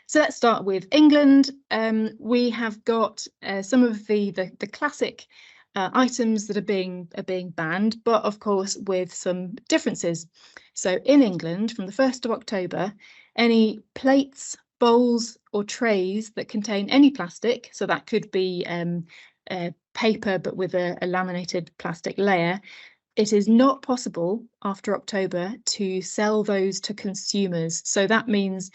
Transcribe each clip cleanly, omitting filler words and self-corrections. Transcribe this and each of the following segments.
So let's start with England. We have got some of the classic items that are being banned, but of course with some differences. So in England, from the 1st of October, any plates, bowls or trays that contain any plastic, so that could be paper but with a laminated plastic layer, it is not possible after October to sell those to consumers. So that means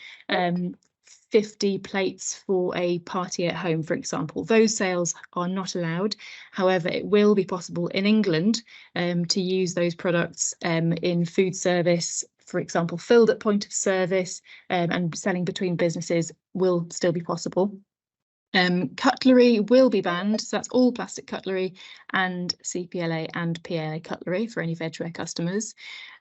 50 plates for a party at home, for example. Those sales are not allowed. However, it will be possible in England to use those products in food service, for example, filled at point of service, and selling between businesses will still be possible. Cutlery will be banned, so that's all plastic cutlery and CPLA and PLA cutlery for any Vegware customers.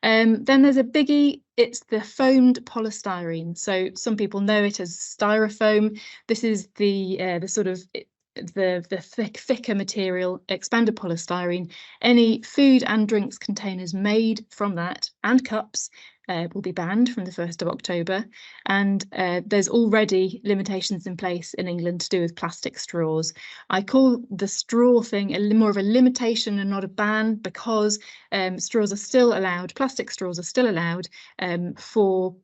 Then there's a biggie, it's the foamed polystyrene. So some people know it as styrofoam. This is the sort of the thicker material, expanded polystyrene. Any food and drinks containers made from that and cups will be banned from the 1st of October. And there's already limitations in place in England to do with plastic straws. I call the straw thing more of a limitation and not a ban, because straws are still allowed, plastic straws are still allowed for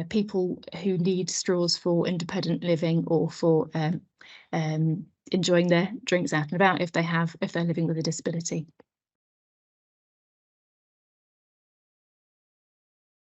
people who need straws for independent living or for enjoying their drinks out and about if they're living with a disability.